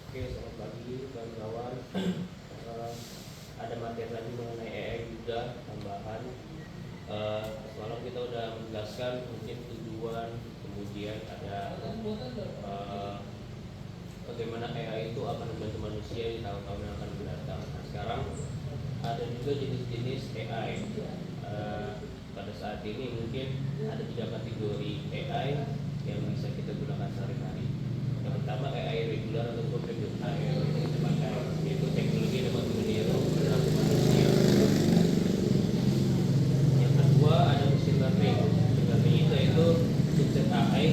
Oke, selamat pagi kawan-kawan. Ada materi lagi mengenai AI juga tambahan. Semalam kita udah menjelaskan mungkin tujuan, kemudian ada bagaimana AI itu akan membantu manusia di tahun-tahun yang akan mendatang. Nah, sekarang ada juga jenis-jenis AI. Pada saat ini mungkin ada 3 kategori AI yang bisa kita gunakan sehari-hari. Yang pertama AI regular ataupun AI yang kita pakai, yaitu teknologi yang dapat meniru perilaku manusia. Yang kedua ada machine learning. Machine learning itu yaitu subset AI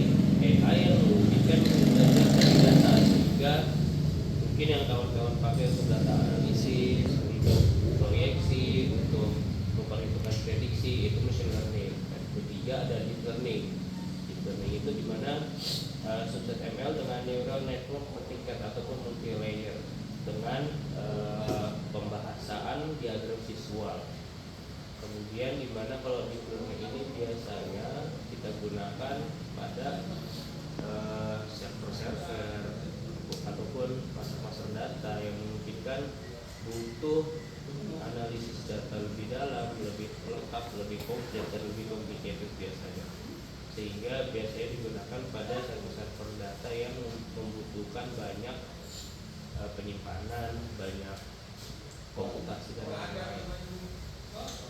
yang memungkinkan belajar dari data, sehingga mungkin yang kawan-kawan pakai untuk data analisis, untuk proyeksi, untuk memperhitungkan prediksi, itu machine learning. Dan ketiga ada deep learning. Deep learning itu dimana subset ML dengan neural network bertingkat ataupun multi layer dengan pembahasan diagram visual. Kemudian dimana kalau deep learning ini biasanya kita gunakan pada server-server ataupun pasar-pasar data yang memungkinkan butuh analisis data lebih dalam, lebih lengkap, lebih komplit, dan lebih complicated biasanya. Sehingga biasanya digunakan pada server-server data yang membutuhkan banyak penyimpanan, banyak komputasi dan lain-lain.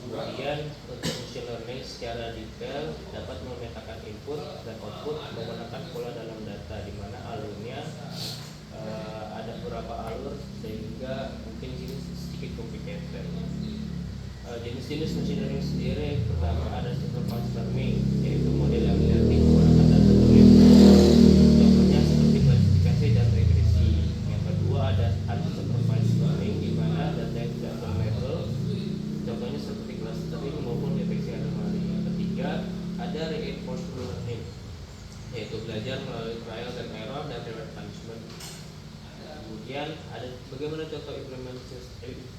Kemudian untuk machine learning secara detail dapat memetakan input dan output menggunakan pola dalam data, di mana alurnya ada beberapa alur sehingga mungkin ini sedikit complicated. Jenis-jenis machine learning sendiri, pertama ada supervised learning, yaitu model yang dilatih menggunakan data tulis. Contohnya seperti klasifikasi dan regresi. Yang kedua ada unsupervised learning, di mana data yang tidak terlabel, contohnya seperti clustering maupun deteksi anomali. Yang ketiga ada reinforcement learning, yaitu belajar melalui trial dan error dan reward punishment. Kemudian ada bagaimana contoh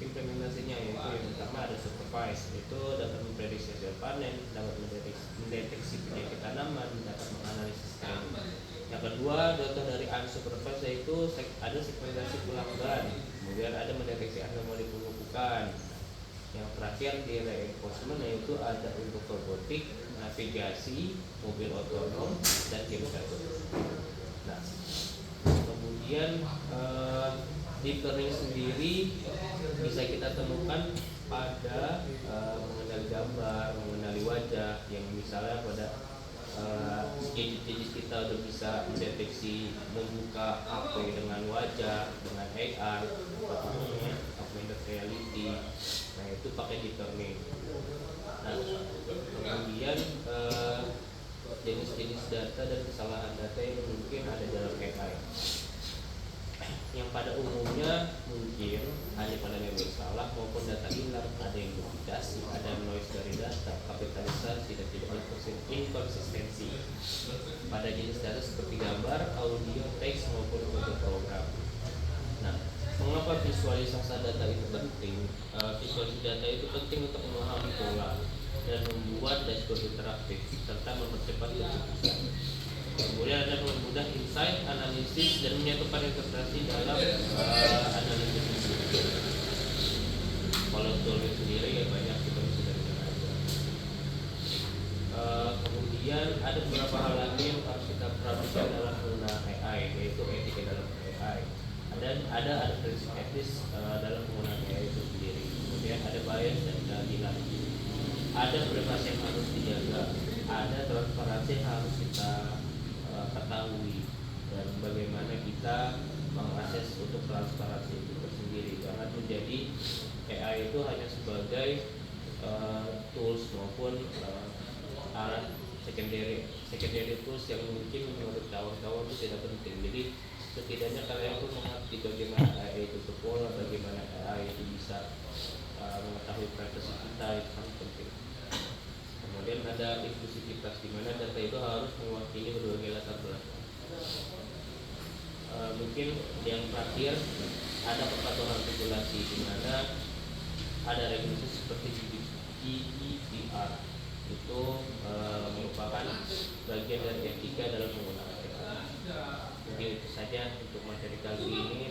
implementasinya, yaitu yang pertama ada supervised, itu dapat memprediksi hasil panen, dapat mendeteksi penyakit tanaman, dapat menganalisis tren. Yang kedua contoh dari unsupervised, yaitu ada segmentasi pelanggan, kemudian ada mendeteksi anomali penumpukan. Yang terakhir di reinforcement, yaitu ada untuk robotik, navigasi, mobil otonom, dan game catur. Nah, kemudian deep learning sendiri bisa kita temukan pada mengenali gambar, mengenali wajah, yang misalnya pada gadget-gadget kita udah bisa mendeteksi membuka HP dengan wajah, dengan AR, apa namanya, augmented reality. Nah, itu pakai deep learning. Nah, kemudian jenis-jenis data dan kesalahan data yang mungkin ada dalam AI, yang pada umumnya mungkin hanya pada memori salah maupun data hilang, ada yang duplikasi, ada noise dari data, kapitalisasi, dan tidak inkonsistensi pada jenis data seperti gambar, audio, teks maupun foto program. Nah, mengapa visualisasi data itu penting? Visualisasi data itu penting untuk memahami pola dan membuat dashboard interaktif serta mempercepat keputusan. Kemudian ada mempermudah insight, analisis, dan menyatukan interpretasi dalam analisis itu. Kalau toolnya sendiri ya banyak, kita bisa dari sana aja. Kemudian ada beberapa hal lagi yang harus kita perhatikan dalam penggunaan AI, yaitu etika dalam AI. Ada prinsip etis dalam penggunaan AI itu sendiri. Kemudian ada bias dan keadilan. Ada privasi yang harus dijaga. Ada transparansi yang harus kita ketahui, dan bagaimana kita mengakses untuk transparansi itu tersendiri. Jangan menjadi AI itu hanya sebagai tools maupun alat secondary tools yang mungkin menurut kawan-kawan itu tidak penting. Jadi setidaknya kalian pun mengerti bagaimana AI itu berpola, bagaimana AI itu bisa mengetahui privasi kita, itu sangat penting. Kemudian ada inklusivitas, di mana data itu harus mewakili berbagai latar belakang. Mungkin yang terakhir ada kepatuhan regulasi, di mana ada regulasi seperti GDPR, itu merupakan bagian dari etika dalam penggunaan AI. Mungkin itu saja untuk materi kali ini.